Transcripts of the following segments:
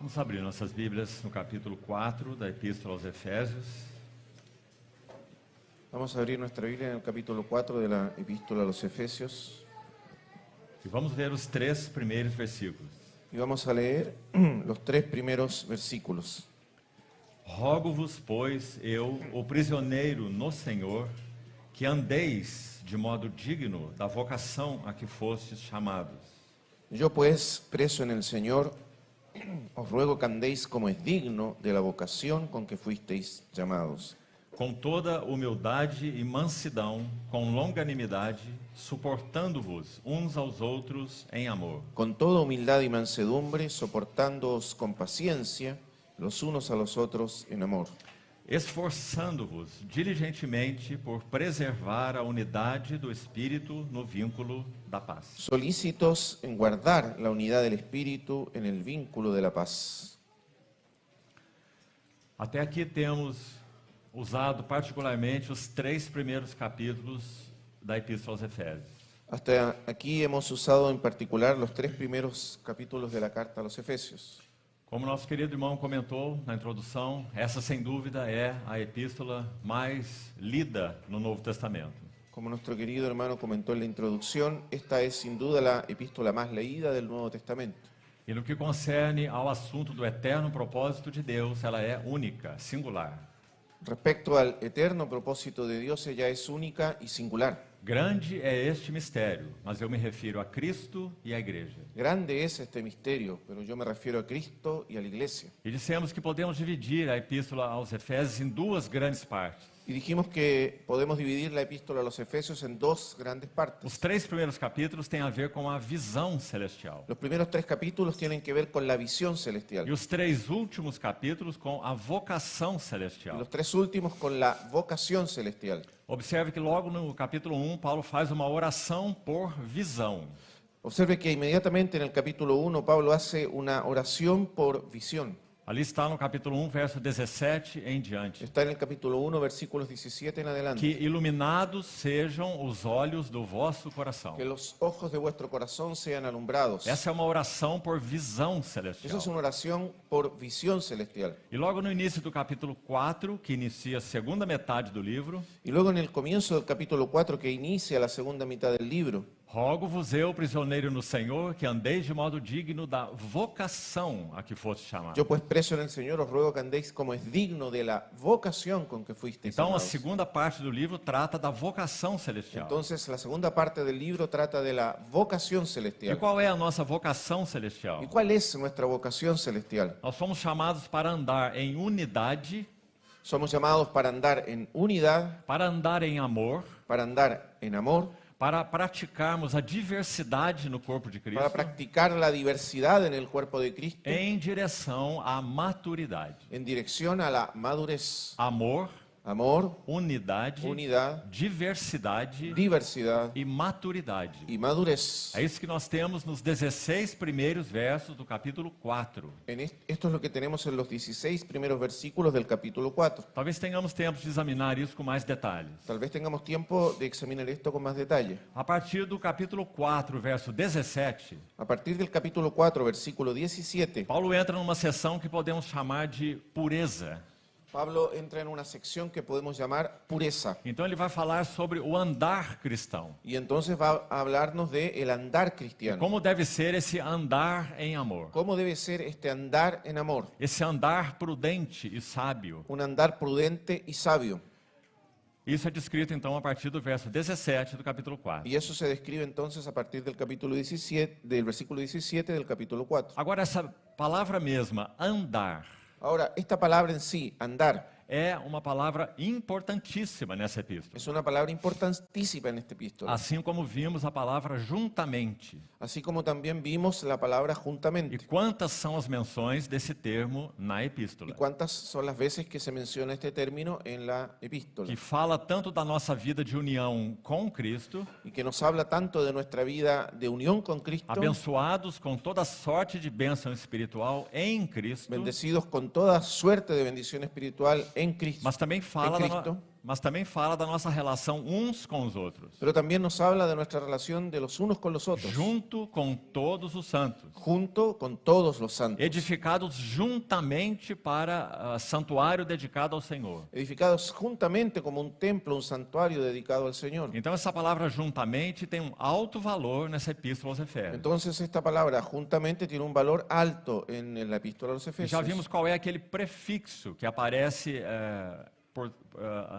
Vamos abrir nossas Bíblias no capítulo 4 da Epístola aos Efésios. Vamos a abrir nuestra Biblia en el capítulo 4 de la Epístola a los Efesios E vamos ler os 3 primeiros versículos. y vamos a leer los 3 primeros versículos. Rogo-vos, pois, eu, o prisioneiro no Senhor, que andeis de modo digno da vocação a que fostes chamados, Yo pues, preso en el Señor, os ruego que andéis como es digno de la vocación con que fuisteis llamados, com toda humildade e mansidão, com longanimidade, suportando-vos uns aos outros em amor, con toda humildad y mansedumbre, soportándoos con paciencia los unos a los otros en amor, esforçando-vos diligentemente por preservar a unidade do Espírito no vínculo da paz. solícitos en guardar la unidad del Espíritu en el vínculo de la paz. Até aqui temos usado particularmente os 3 primeiros capítulos da Epístola aos Efésios. Hasta aquí hemos usado en particular los 3 primeros capítulos de la carta a los Efesios. Como nosso querido irmão comentou na introdução, essa sem dúvida é a epístola mais lida no Novo Testamento. Como nuestro querido hermano comentó en la introducción, esta es sin duda la epístola más leída del Nuevo Testamento. E no que concerne ao assunto do eterno propósito de Deus, ela é única, singular. Respecto al eterno propósito de Dios, ella es única y singular. Grande é este mistério, mas eu me refiro a Cristo e à Igreja. Grande es este misterio, pero yo me refiero a Cristo y a la Iglesia. E dissemos que podemos dividir a epístola aos Efésios em 2 grandes partes. Y dijimos que podemos dividir la epístola a los Efesios en 2 grandes Os partes. 3 primeiros capítulos têm a ver com a visão celestial. Los primeros 3 capítulos tienen que ver con la visión E celestial. os 3 últimos capítulos com a vocação Y celestial. los 3 últimos con la vocación celestial. Observe que logo no capítulo 1, Paulo faz uma oração por visão. Observe que inmediatamente en el capítulo 1 Pablo hace una oración por visión. Ali está no capítulo 1, verso 17 em diante. Está en el capítulo 1, versículos 17 en adelante. Que iluminados sejam os olhos do vosso coração. Que los ojos de vuestro corazón sean alumbrados. Essa é uma oração por visão Eso celestial. es una oración por visión celestial. E logo no início do capítulo 4, que inicia a segunda metade do livro, Y luego en el comienzo del capítulo 4, que inicia la segunda mitad del libro, rogo-vos eu, prisioneiro no Senhor, que andeis de modo digno da vocação a que foste chamado. yo pues preso en el Señor os ruego que andéis como es digno de la vocación con que fuisteis Então a llamados. segunda parte do livro trata da vocação celestial. Entonces la segunda parte del libro trata de la vocación E celestial. qual é a nossa vocação celestial? ¿Y cuál es nuestra vocación celestial? Nós somos chamados para andar em unidade, Somos llamados para andar en unidad, para andar em amor, para andar en amor, para praticarmos a diversidade no corpo de para Cristo, practicar la diversidad en el cuerpo de Cristo em direção à maturidade. en dirección a la madurez. Amor, Amor, unidade, unidad, diversidade diversidad e maturidade. y madurez. É isso que nós temos nos 16 primeiros versos do capítulo 4. Esto es lo que tenemos en los 16 primeros versículos del capítulo 4. Talvez tenhamos tempo de examinar isso com mais detalhes. Tal vez tengamos tiempo de examinar esto con más detalle. A partir do capítulo 4, verso 17, A partir del capítulo 4, versículo 17, Paulo entra numa seção que podemos chamar de pureza. Pablo entra en una sección que podemos llamar pureza. Então ele vai falar sobre o andar cristão. Y entonces va a hablarnos de el andar cristiano. Como deve ser esse andar em amor. ¿Cómo debe ser este andar en amor? Esse andar prudente e sábio. Un andar prudente y sabio. Isso é descrito então a partir do verso 17 do capítulo 4. Y eso se describe entonces a partir del capítulo 17, del versículo 17 del capítulo 4. Agora essa palavra mesma, andar, Ahora, esta palabra en sí, andar, é uma palavra importantíssima nessa epístola. es una palabra importantísima en esta epístola. Assim como vimos a palavra juntamente. Así como también vimos la palabra E juntamente. quantas são as menções desse termo na ¿Y epístola? cuántas son las veces que se menciona este término en la epístola? Que fala tanto da nossa vida de união com Cristo, Y que nos habla tanto de nuestra vida de unión con Cristo, abençoados com toda sorte de bênção espiritual em Cristo, bendecidos con toda suerte de bendición espiritual en Cristo, mas também fala em Cristo. mas também fala da nossa relação uns com os outros, pero también nos habla de nuestra relación de los unos con los otros, junto com todos os santos, junto con todos los santos, edificados juntamente para santuário dedicado ao Senhor. edificados juntamente como un templo, un santuario dedicado al Señor. Então essa palavra juntamente tem alto valor nessa epístola aos Efésios. Entonces esta palabra juntamente tiene un valor alto en la epístola a los Já Efesios. vimos qual é aquele prefixo que aparece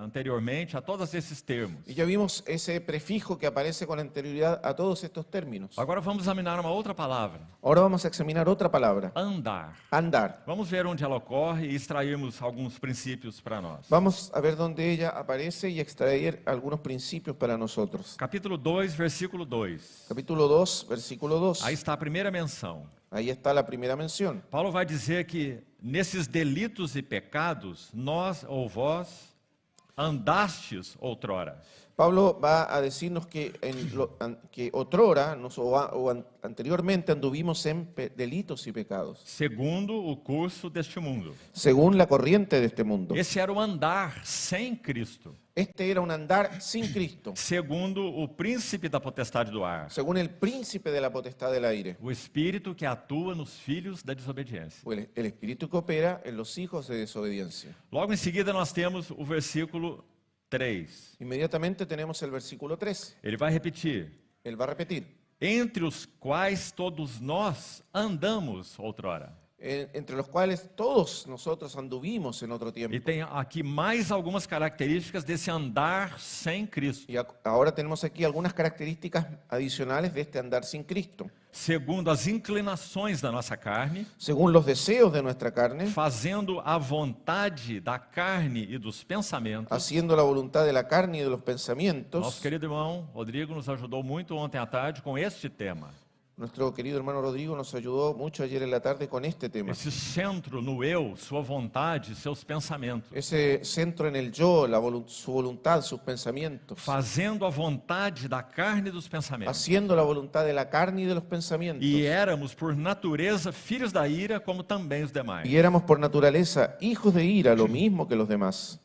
anteriormente a todos esses termos. Y ya vimos ese prefijo que aparece con anterioridad a todos estos términos. Agora vamos examinar uma outra palavra, Ahora vamos a examinar otra palabra, andar. andar. Vamos ver onde ela ocorre e extrairmos alguns princípios para nós. Vamos a ver dónde ella aparece y extraer algunos principios para nosotros. Capítulo 2, versículo 2. Capítulo 2, versículo 2. Aí está a primeira menção. Ahí está la primera mención. Paulo vai dizer que nesses delitos e pecados, nós ou vós andastes outrora. Pablo va a decirnos que, que otrora anteriormente anduvimos en delitos y pecados, Segundo o curso deste mundo. según la corriente de este mundo. Esse era o andar sem Cristo. Este era un andar sin Cristo, Segundo o príncipe da potestade do ar. según el príncipe de la potestad del aire, O espírito que atua nos filhos da desobediência. o el espíritu que opera en los hijos de desobediencia. Logo em seguida nós temos o versículo 3. Inmediatamente tenemos el versículo 3. Ele vai repetir: Él va a repetir, entre os quais todos nós andamos outrora. entre los cuales todos nosotros anduvimos en otro tiempo. E tem aqui mais algumas características desse andar sem Cristo. Y ahora tenemos aquí algunas características adicionales de este andar sin Cristo. Segundo as inclinações da nossa carne, Según los deseos de nuestra carne, fazendo a vontade da carne e dos pensamentos. haciendo la voluntad de la carne y de los Nosso pensamientos. querido irmão Rodrigo nos ajudou muito ontem à tarde com este tema. Nuestro querido hermano Rodrigo nos ayudó mucho ayer en la tarde con este tema. Esse centro no eu, sua vontade, seus pensamentos. Ese centro en el yo, su voluntad, sus pensamientos. Fazendo a vontade da carne e dos pensamentos. Haciendo la voluntad de la carne y de los pensamientos. E éramos, por natureza, filhos da ira, como também os demais. Y éramos por naturaleza hijos de ira, lo mismo que los demás.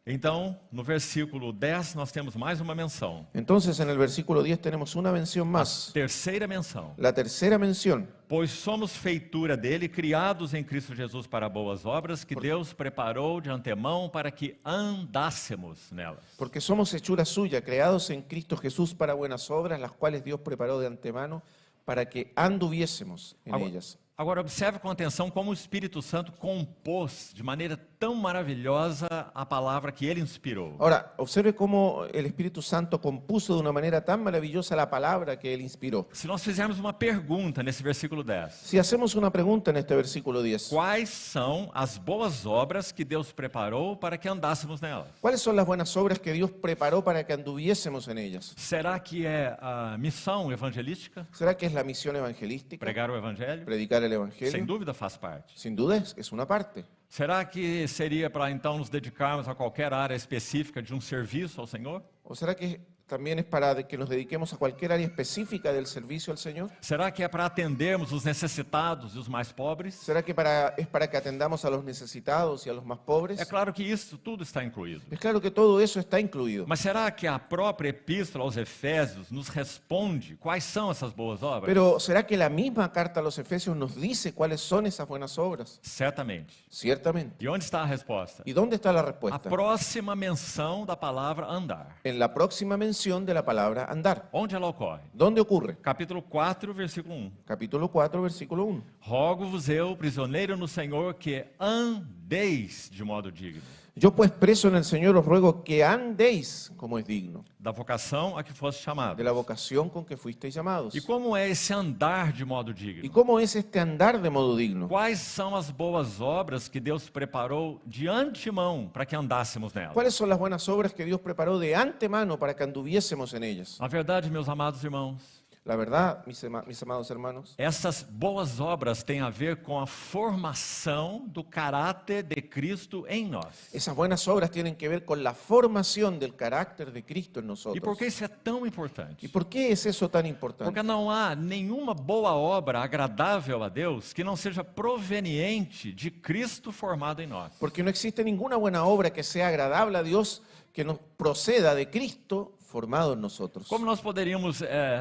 Então, no versículo 10, nós temos mais uma menção. Entonces en el versículo 10 tenemos una mención más. Terceira menção. La tercera mención. Pois somos feitura dele, criados em Cristo Jesus para boas obras, que Deus preparou de antemão para que andássemos nelas. Porque somos hechura suya, creados en Cristo Jesús para buenas obras, las cuales Dios preparó de antemano para que anduviésemos en ellas. Agora, observe com atenção como o Espírito Santo compôs de maneira tão maravilhosa a palavra que ele inspirou. Ahora, observe cómo el Espíritu Santo compuso de una manera tan maravillosa la palabra que Él inspiró. Se nós fizermos uma pergunta nesse versículo 10, Si hacemos una pregunta en este versículo 10, quais são as boas obras que Deus preparou para que andássemos nelas? ¿cuáles son las buenas obras que Dios preparó para que anduviésemos en ellas? Será que é a missão evangelística? ¿Será que es la misión evangelística? Pregar o evangelho? Predicar el Sem Evangelio. dúvida faz parte. Sin duda es una parte. Será que seria para então nos dedicarmos a qualquer área específica de um serviço ao Senhor? ¿O será que también es para que nos dediquemos a cualquier área específica del servicio al Señor? Será que é para atendermos os necessitados e os mais pobres? ¿Será que es para que atendamos a los necesitados y a los más pobres? É claro que isso tudo está incluído. Es claro que todo eso está incluido. Mas será que a própria epístola aos Efésios nos responde quais são essas boas obras? Pero ¿será que la misma carta a los Efesios nos dice cuáles son esas buenas obras? Certamente. Ciertamente. E onde está a resposta? ¿Y dónde está la A respuesta? próxima menção da palavra andar. En la próxima mención de la palabra andar. Onde ela ocorre? ¿Dónde ocurre? Capítulo 4, versículo 1. Capítulo 4, versículo 1. Rogo-vos eu, prisioneiro no Senhor, que andeis de modo digno Yo pues preso en el Señor os ruego que andéis como es digno da vocação a que foste chamado. de la vocación con que fuisteis llamados. E como é esse andar de modo ¿Y digno? cómo es este andar de modo digno? Quais são as boas obras que Deus preparou de antemão para que andássemos nelas? ¿Cuáles son las buenas obras que Dios preparó de antemano para que anduviésemos en ellas? Na verdade, meus amados irmãos, La verdad, mis amados hermanos, essas boas obras têm a ver com a formação do caráter de Cristo em nós. esas buenas obras tienen que ver con la formación del carácter de Cristo en E nosotros. por que isso é tão importante? ¿Y por qué es eso tan importante? Porque não há nenhuma boa obra agradável a Deus que não seja proveniente de Cristo formado em nós. Porque no existe ninguna buena obra que sea agradable a Dios que nos proceda de Cristo formado en nosotros. Como nós poderíamos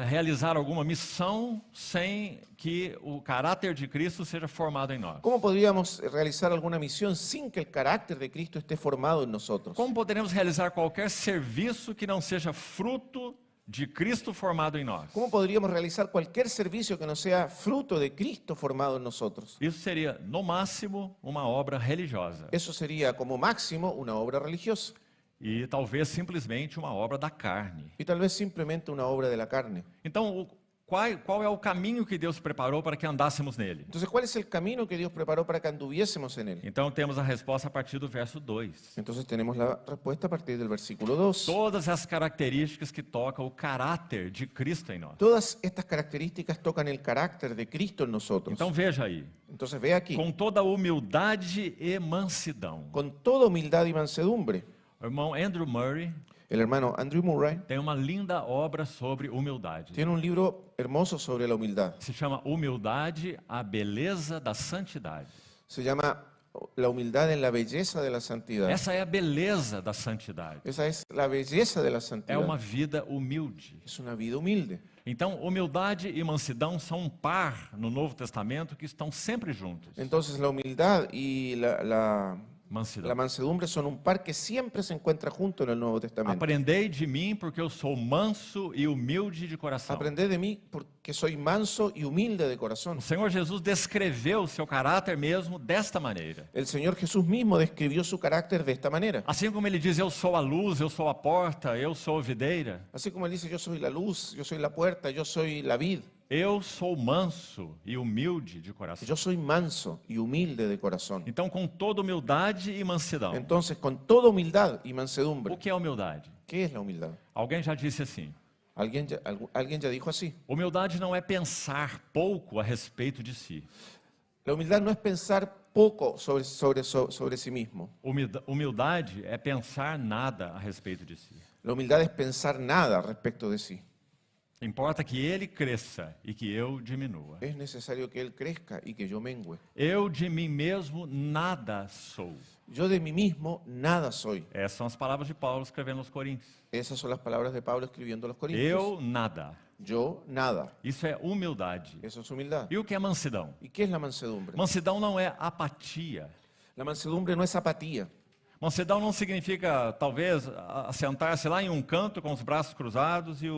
realizar alguma missão sem que o caráter de Cristo seja formado em nós? ¿Cómo podríamos realizar alguna misión sin que el carácter de Cristo esté formado en nosotros? Como poderemos realizar qualquer serviço que não seja fruto de Cristo formado em nós? ¿Cómo podríamos realizar cualquier servicio que no sea fruto de Cristo formado en nosotros? Isso seria, no máximo, uma obra religiosa. Eso sería como máximo una obra religiosa E talvez simplesmente uma obra da carne. y tal vez simplemente una obra de la carne. Então, qual é o caminho que Deus preparou para que andássemos nele? Entonces, ¿cuál es el camino que Dios preparó para que anduviésemos en él? Então, temos a resposta a partir do verso 2. Entonces tenemos la respuesta a partir del versículo 2. Todas as características que tocam o caráter de Cristo em nós. Todas estas características tocan el carácter de Cristo en nosotros. Então, veja aí. Entonces ve aquí, Com toda humildade e mansidão. con toda humildad y mansedumbre. O irmão Andrew Murray El hermano Andrew Murray tem uma linda obra sobre humildade. tiene un libro hermoso sobre la humildad. Se chama Humildade, a Beleza da Santidade. Se llama La humildad en la belleza de la santidad. Essa é a beleza da santidade. Esa es la belleza de la É santidad. uma vida humilde. Es una vida humilde. Então, humildade e mansidão são um par no Novo Testamento que estão sempre juntos. Entonces la humildad y la Mansidão. mansedumbre son un par que siempre se encuentra junto en el Nuevo Testamento. Aprendei de mim porque eu sou manso e humilde de coração. Aprended de mí porque soy manso y humilde de corazón. O Senhor Jesus descreveu o seu caráter mesmo desta maneira. El Señor Jesús mismo describió su carácter de esta manera. Assim como ele diz, eu sou a luz, eu sou a porta, eu sou a videira. Así como él dice, yo soy la luz, yo soy la puerta, yo soy la vid. Eu sou manso e humilde de coração. Yo soy manso y humilde de corazón. Então, com toda humildade e mansidão. Entonces, con toda humildad y O mansedumbre, que é humildade? ¿qué es la humildad? Alguém já disse assim: Alguien ya dijo así. humildade não é pensar pouco a respeito de si. La humildad no es pensar poco sobre sí mismo. Humildade é pensar nada a respeito de si. La humildad es pensar nada respecto de sí. Importa que ele cresça e que eu diminua. Es necesario que Él crezca y que yo mengue. Eu de mim mesmo nada sou. Yo de mí mismo nada soy. Essas são as palavras de Paulo escrevendo aos Coríntios. Esas son las palabras de Pablo escribiendo a los Corintios. Eu nada. Yo nada. Isso é humildade. Eso es humildad. E o que é mansidão? ¿Y qué es la mansedumbre? Mansidão não é apatia. La mansedumbre no es apatía. Mansidão não significa, talvez, sentar-se lá em um canto com os braços cruzados e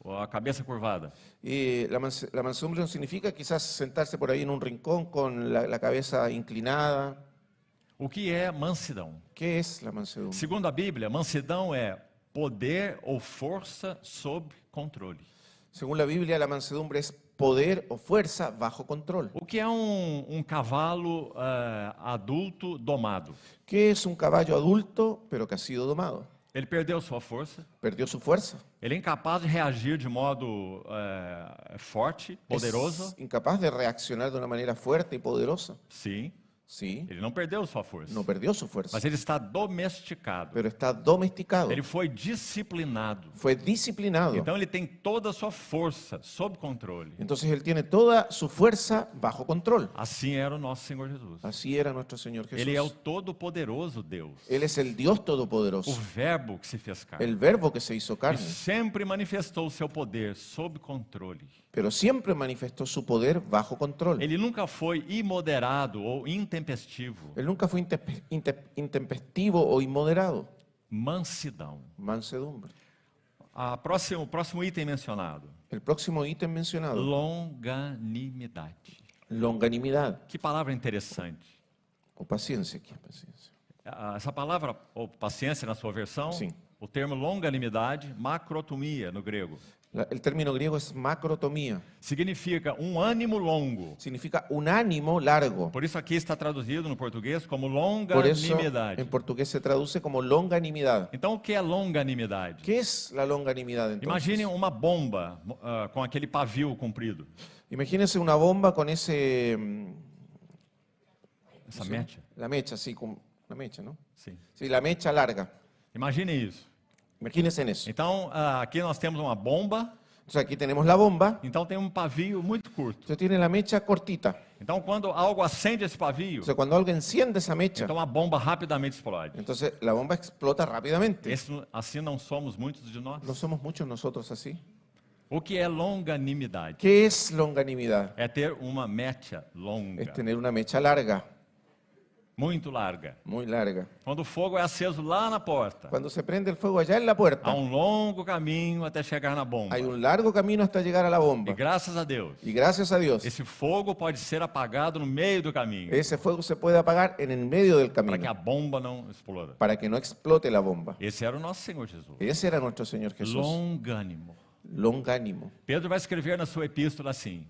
a cabeça curvada. Y la mansedumbre no significa quizás sentarse por ahí en un rincón con la cabeza inclinada. O que é mansidão? ¿Qué es la mansedumbre? Segundo a Bíblia, mansidão é poder ou força sob controle. Según la Biblia, la mansedumbre es poder o fuerza bajo control. O que é um cavalo adulto domado? ¿Qué es un caballo adulto pero que ha sido domado? Ele perdeu sua força, Perdió su fuerza. ele é incapaz de reagir de modo forte, poderoso. Es incapaz de reaccionar de una manera fuerte y poderosa. Sim, Sí, ele não perdeu sua força, no perdió su fuerza, mas ele está domesticado. pero está domesticado. Ele foi disciplinado. Fue disciplinado. Então ele tem toda a sua força sob controle. Entonces Él tiene toda su fuerza bajo control. Assim era o nosso Senhor Jesus. Así era nuestro Señor Jesús. Ele é o todo-poderoso Deus, Él es el Dios o Todopoderoso, Verbo que se fez carne. el Verbo que se hizo E carne, sempre manifestou o seu poder sob controle. pero siempre manifestó su poder bajo control. Ele nunca foi imoderado ou intempestivo. Él nunca fue intempestivo o inmoderado. Mansidão. Mansedumbre. O próximo item mencionado. El próximo ítem mencionado, Longanimidade. longanimidad Que palavra interessante. o paciencia. ¿Qué es paciencia? Essa palavra, ou paciência na sua versão, Sim. o termo longanimidade, macrotomia no grego. El término griego es macrotomía. Significa ânimo longo. Significa un ánimo largo. Por isso aqui está traduzido no português como Por eso longanimidade. en portugués se traduce como longanimidad. Então, o que é longanimidade? ¿Qué es la longanimidad entonces? Imagine uma bomba com aquele pavio comprido. Imagínense una bomba con ese... Essa mecha? La mecha, sí, con la mecha, ¿no? Sim. Sí, la mecha larga. Imagine isso. Imagínense en eso. Então, aqui nós temos uma bomba, Entonces aquí tenemos la bomba. então tem pavio muito curto. Usted tiene la mecha cortita. Então, quando algo acende esse pavio, Entonces cuando algo enciende esa mecha, então a bomba rapidamente explode. entonces la bomba explota rápidamente. Assim não somos muitos de nós. ¿No somos muchos nosotros así? O que é longanimidade? ¿Qué es longanimidad? É ter uma mecha longa, Es tener una mecha larga, muito larga. muy larga. Quando o fogo é aceso lá na porta, Cuando se prende el fuego allá en la há puerta, longo caminho até chegar na bomba. hay un largo camino hasta llegar a la E bomba. graças a Deus, Y gracias a Dios, esse fogo pode ser apagado no meio do caminho, ese fuego se puede apagar en el medio del para que camino, a bomba não exploda. para que no explote la bomba. Esse era o nosso Senhor Jesus. Ese era nuestro Señor Jesús. Longânimo. Longánimo. Pedro vai escrever na sua epístola assim: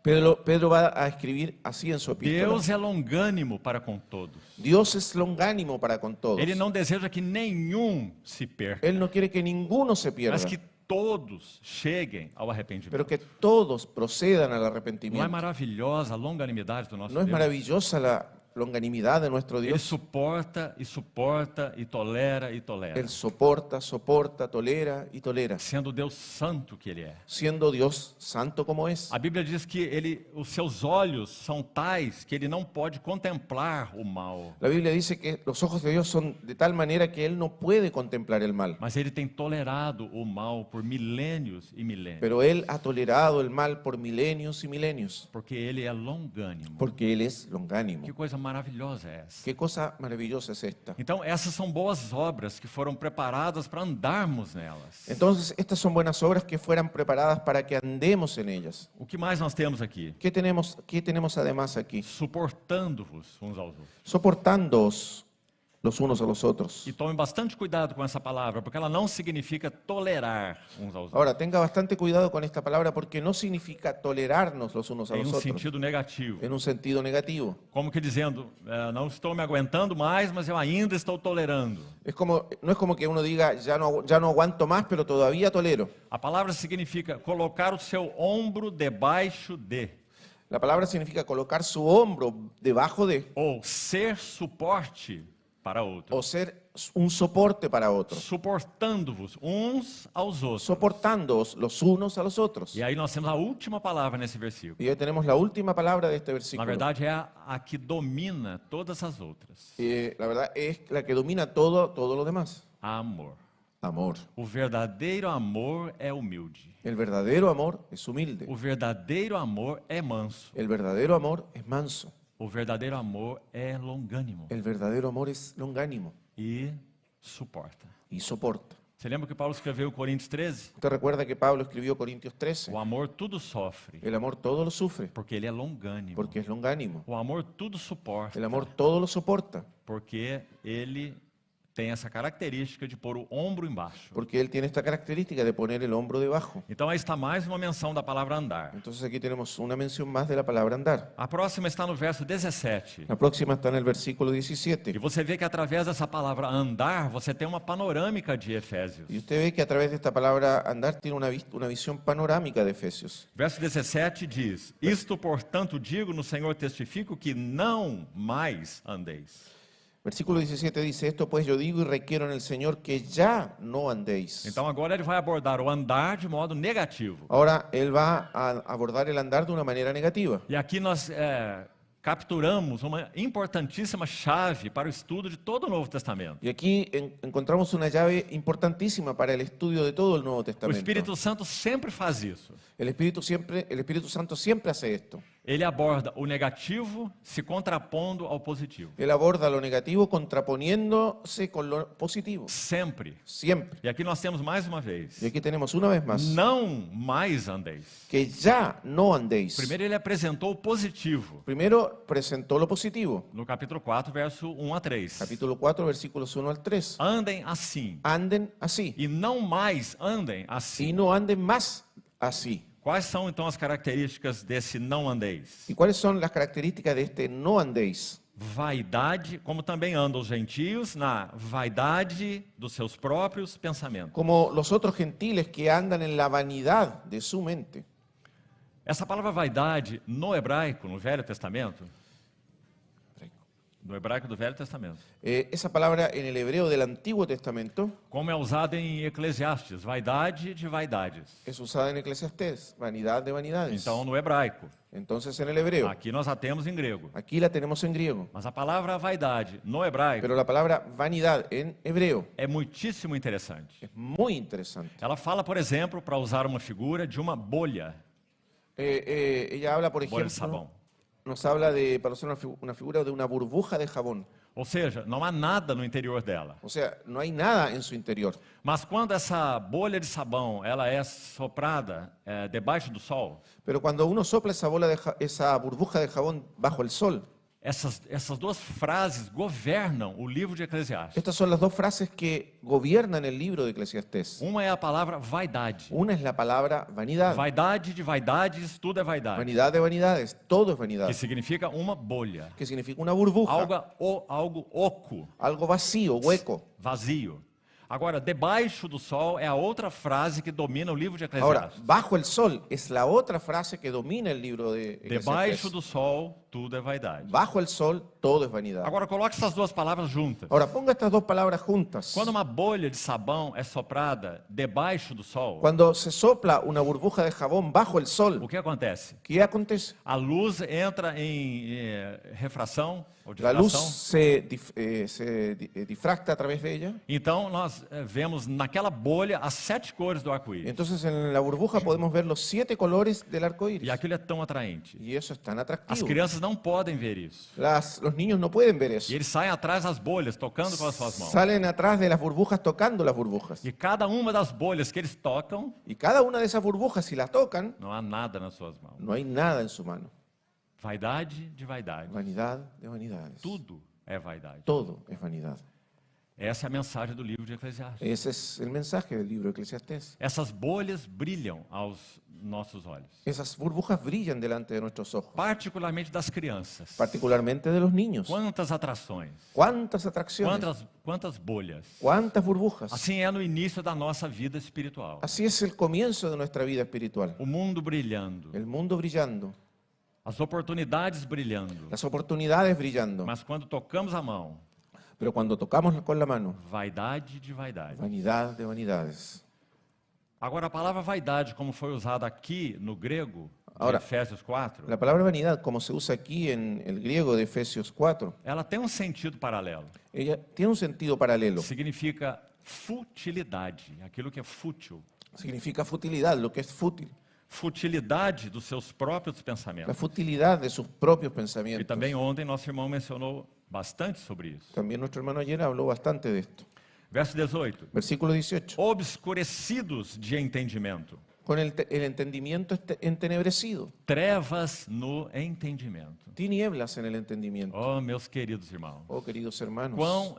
Pedro va a escribir así en su epístola. Deus é longânimo para com todos. Dios es longánimo para con todos. Ele não deseja que nenhum se perca, Él no quiere que ninguno se mas pierda, que todos cheguem ao arrependimento. pero que todos procedan al Não é arrepentimiento. maravilhosa a longanimidade do nosso ¿No es Deus? maravillosa la longanimidad de nuestro Ele Dios? suporta e suporta e tolera e tolera, Él soporta, soporta, tolera y tolera, sendo o Deus santo que Ele é. siendo Dios santo como es. A Bíblia diz que os seus olhos são tais que Ele não pode contemplar o mal, La Biblia dice que los ojos de Dios son de tal manera que Él no puede contemplar el mal, mas Ele tem tolerado o mal por milênios e milênios, pero Él ha tolerado el mal por milenios y milenios, porque Ele é longânimo. porque Él es longánimo. Que coisa maravilhosa é essa? Qué cosa maravillosa es esta. Então, essas são boas obras que foram preparadas para andarmos nelas. Entonces, estas son buenas obras que fueran preparadas para que andemos en ellas. O que mais nós temos aqui? ¿Qué tenemos además aquí? Suportando-vos uns aos outros. Soportándoos los unos a los otros. E tome bastante cuidado com essa palavra, porque ela não significa tolerar uns aos outros. Ahora, tenga bastante cuidado con esta palabra porque no significa tolerarnos los unos a Em los otros sentido negativo. en un sentido negativo. Como que dizendo, não estou me aguentando mais, mas eu ainda estou tolerando. No es como que uno diga, ya no aguanto más, pero todavía tolero. A palavra significa colocar o seu ombro debaixo de, La palabra significa colocar su hombro debajo de ou ser suporte para outro. o ser un soporte para otros. Suportando-vos uns aos outros. Soportándoos los unos a los otros. E aí nós temos a última palavra nesse versículo. Y hoy tenemos la última palabra de este Na versículo. verdade, é a que domina todas as outras. La verdad es la que domina todo lo demás. Amor. Amor. O verdadeiro amor é humilde. El verdadero amor es humilde. O verdadeiro amor é manso. El verdadero amor es manso. O verdadeiro amor é longânimo El verdadero amor es longánimo e suporta. y soporta. Você lembra que Paulo escreveu em Coríntios 13? ¿Usted recuerda que Pablo escribió Corintios 13? O amor tudo sofre, El amor todo lo sufre porque ele é longânimo. porque es longánimo. O amor tudo suporta, El amor todo lo soporta porque ele tem essa característica de pôr o ombro embaixo. porque él tiene esta característica de poner el hombro debajo. Então aí está mais uma menção da palavra andar. Entonces aquí tenemos una mención más de la palabra andar. A próxima está no verso 17. La próxima está en el versículo E 17. você vê que através dessa palavra andar, você tem uma panorâmica de Efésios. Y usted ve que a través de esta palabra andar tiene una visión panorámica de Efesios. Verso 17 diz: Isto, portanto, digo no Senhor, testifico que não mais andeis. Versículo 17 dice, esto pues yo digo y requiero en el Señor que ya no andéis. Então agora ele vai abordar o andar de modo negativo. Ahora él va a abordar el andar de una manera negativa. E aqui nós capturamos uma importantíssima chave para o estudo de todo o Novo Testamento. Y aquí encontramos una llave importantísima para el estudio de todo el Nuevo O Testamento. Espírito Santo sempre faz isso. El Espíritu Santo siempre hace esto. Ele aborda o negativo se contrapondo ao positivo. Él aborda lo negativo contraponiéndose con lo positivo. Sempre. Siempre. E aqui nós temos mais uma vez. Y aquí tenemos una vez más Não mais andeis. que ya no andéis. Primeiro ele apresentou o positivo. Primero presentó lo positivo. No capítulo 4, verso 1 a 3. Capítulo 4, versículos 1 al 3. Andem assim. Anden así E não mais andem y assim. no anden más así. Quais são então as características desse não andeis? ¿Y cuáles son las características de este no andéis? Vaidade, como também andam os gentios, na vaidade dos seus próprios pensamentos. Como los otros gentiles que andan en la vanidad de su mente. Essa palavra vaidade, no hebraico, no Velho Testamento, no hebraico do Velho Testamento, Esa palabra en el hebreo del Antiguo Testamento como é usada em Eclesiastes, vaidade de vaidades. es usada en Eclesiastés, vanidad de vanidades. Então, no hebraico, Entonces en el hebreo, aqui nós a temos em grego. aquí la tenemos en griego. Mas a palavra vaidade, no hebraico, Pero la palabra vanidad en hebreo é muitíssimo interessante. es muy interesante. Ela fala, por exemplo, para usar uma figura de uma bolha, Ella habla, por bolha de ejemplo, sabão. nos habla de, para usar una figura de una burbuja de jabón. Ou seja, não há nada no interior dela. O sea, no hay nada en su interior. Mas quando essa bolha de sabão ela é soprada debaixo do sol, Pero cuando uno sopla esa esa burbuja de jabón bajo el sol, essas duas frases governam o livro de Eclesiastes. estas son las dos frases que gobiernan el libro de Eclesiastés. Uma é a palavra vaidade. Una es la palabra vanidad. Vaidade de vaidades, tudo é vaidade. Vanidad de vanidades, todo es vanidad. Que significa uma bolha. Que significa una burbuja, Algo oco, algo vacío, hueco. vazio. Agora, debaixo do sol é a outra frase que domina o livro de Ahora, Eclesiastes. bajo el sol es la otra frase que domina el libro de Debaixo Eclesiastés. do sol, tudo é vaidade. Bajo el sol, todo es vanidad. Agora, coloque essas duas palavras juntas. Ahora, ponga estas dos palabras juntas. Quando uma bolha de sabão é soprada debaixo do sol, Cuando se sopla una burbuja de jabón bajo el o sol, que acontece? ¿qué acontece? A luz entra em refração ou La luz difração. se difracta a través de ella. Então nós vemos naquela bolha as 7 cores do Y arco-íris. entonces en la burbuja podemos ver los 7 colores del arco E iris. aquilo é tão atraente. Y eso es tan As atractivo. crianças não podem ver isso. Los niños no pueden ver E eso. eles saem atrás das bolhas, tocando com as suas mãos. Salen atrás de las burbujas tocando las burbujas. E cada uma das bolhas que eles tocam, Y cada una de esas burbujas, si las tocan, não há nada nas suas mãos. no hay nada en su mano. Vaidade de vaidade. Vanidad de vanidades. Tudo é vaidade. Todo es vanidad. Essa é a mensagem do livro de Eclesiastes. Ese es el mensaje del libro de Eclesiastés. Essas bolhas brilham aos nossos olhos. Esas burbujas brillan delante de nuestros ojos, Particularmente das crianças. particularmente de los niños. Quantas atrações, ¿Cuántas atracciones? quantas bolhas. ¿Cuántas burbujas? Assim é no início da nossa vida espiritual. Así es el comienzo de nuestra vida espiritual. O mundo brilhando, El mundo brillando, as oportunidades brilhando. las oportunidades brillando. Mas quando tocamos a mão, Pero cuando tocamos con la mano, vaidade de vaidade. vanidad de vanidades. Agora, a palavra vaidade, como foi usada aqui no grego, de Agora, Efésios 4, La palabra vanidad, como se usa aquí en el griego de Efesios 4, ela tem um sentido paralelo. ella tiene un sentido paralelo. Significa futilidade, aquilo que é fútil. Significa futilidad, lo que es fútil. Futilidade dos seus próprios La pensamentos. futilidad de sus propios E pensamientos. também ontem nosso irmão mencionou bastante sobre isso. También nuestro hermano ayer habló bastante de esto. Verso 18. Versículo 18. Obscurecidos de entendimento. Con el entendimiento entenebrecido. Trevas no entendimento. Tinieblas en el entendimiento. Oh, meus queridos irmãos. Oh, queridos hermanos. Quão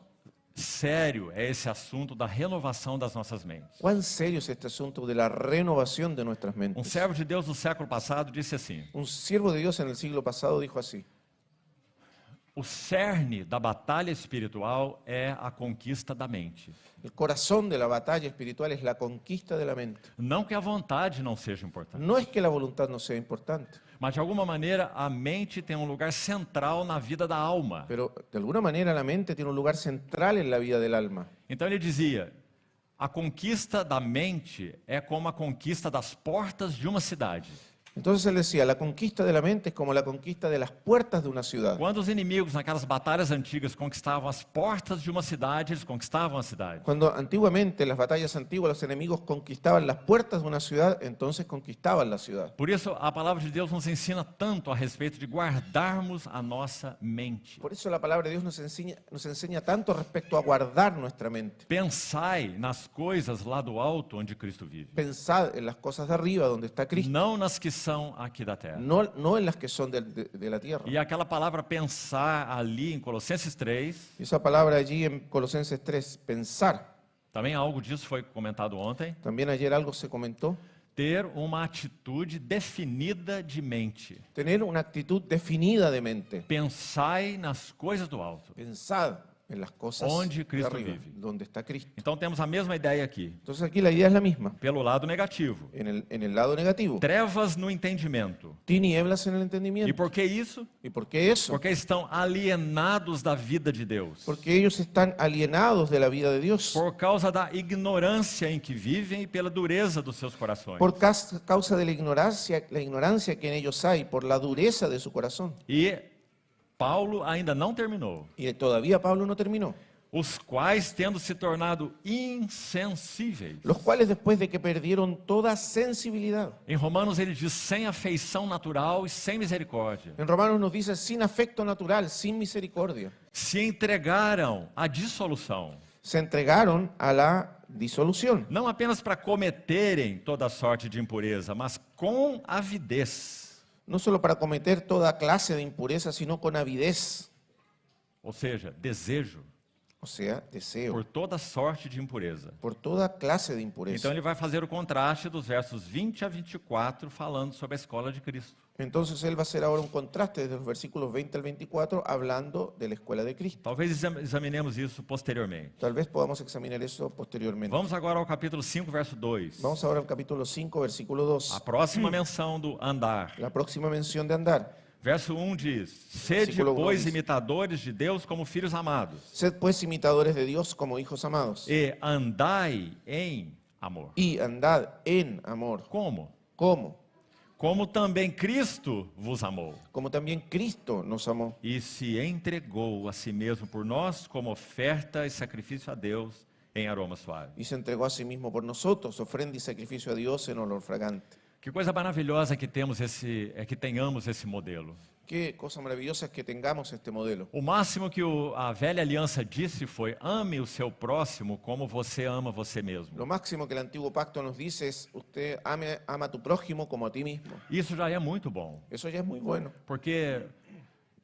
sério é esse assunto da renovação das nossas mentes. Cuán serio es este asunto de la renovación de nuestras Um mentes. servo de Deus no século passado disse assim: Un siervo de Dios en el siglo pasado dijo así: o cerne da batalha espiritual é a conquista da mente. el corazón de la batalla espiritual es la conquista de la mente. Não que a vontade não seja importante, No es que la voluntad no sea importante, mas de alguma maneira a mente tem um lugar central na vida da alma. pero de alguna manera la mente tiene un lugar central en la vida del alma. Então ele dizia: a conquista da mente é como a conquista das portas de uma cidade. Entonces él decía, la conquista de la mente es como la conquista de las puertas de una ciudad. Quando os inimigos, naquelas batalhas antigas, conquistavam as portas de uma cidade, eles conquistavam a cidade. Cuando antiguamente, en las batallas antiguas, los enemigos conquistaban las puertas de una ciudad, entonces conquistaban la ciudad. Por isso, a palavra de Deus nos ensina tanto a respeito de guardarmos a nossa mente. Por eso la palabra de Dios nos enseña tanto respecto a guardar nuestra mente. Pensai nas coisas lá do alto onde Cristo vive, Pensad en las cosas de arriba donde está Cristo, não nas que são aqui da terra. no en las que son de la tierra. E aquela palavra pensar ali em Colossenses 3, Y esa palabra allí en Colosenses 3, pensar, também algo disso foi comentado ontem. también ayer algo se comentó, Ter uma atitude definida de mente. tener una actitud definida de mente. Pensai nas coisas do alto. Pensad en las cosas Onde de Cristo arriba, vive. donde está Cristo. Então temos a mesma ideia aqui, Entonces aquí la idea es la misma, pelo lado negativo. en el lado negativo. Trevas no entendimento. Tinieblas en el E entendimiento. por que isso? ¿Y por qué eso? Porque estão alienados da vida de Deus. Porque ellos están alienados de la vida de Dios. Por causa da ignorância em que vivem e pela dureza dos seus corações. Por causa de la ignorancia que en ellos hay, por la dureza de su corazón. E Paulo ainda não terminou. Y todavía Pablo no terminó. Os quais, tendo se tornado insensíveis. Los cuales después de que perdieron toda sensibilidad. Em Romanos ele diz sem afeição natural e sem misericórdia. En Romanos nos dice sin afecto natural, sin misericordia. Se entregaram à dissolução. Se entregaron a la disolución. Não apenas para cometerem toda sorte de impureza, mas com avidez. No solo para cometer toda clase de impureza, sino con avidez. Ou seja, desejo O sea, deseo. por toda sorte de impureza. Por toda clase de impureza. Então ele vai fazer o contraste dos versos 20 a 24, falando sobre a escola de Cristo. Entonces él va a hacer ahora un contraste desde los versículos 20 al 24 hablando de la escuela de Cristo. Talvez examinemos isso posteriormente. Tal vez podamos examinar eso posteriormente. Vamos agora ao capítulo 5, verso 2. Vamos ahora al capítulo 5, versículo 2. A próxima menção do andar. La próxima mención de andar. Verso 1 diz: Sede, Versículo pois, 1 diz: imitadores de Deus como filhos amados, Sed pues imitadores de Dios como hijos amados. e andai em amor. Y andad en amor. Como? ¿Cómo? Como também Cristo vos amou, Como también Cristo nos amó e se entregou a si mesmo por nós como oferta e sacrifício a Deus em aroma suave. y se entregó a sí mismo por nosotros, ofrenda y sacrificio a Dios en olor fragante. Que coisa maravilhosa que tenhamos esse modelo. Qué cosa maravillosa es que tengamos este modelo. O máximo que a velha aliança disse foi: ame o seu próximo como você ama você mesmo. Lo máximo que el antiguo pacto nos dice es, usted ama a tu prójimo como a ti mismo. Isso já é muito bom, Eso ya es muy bueno, porque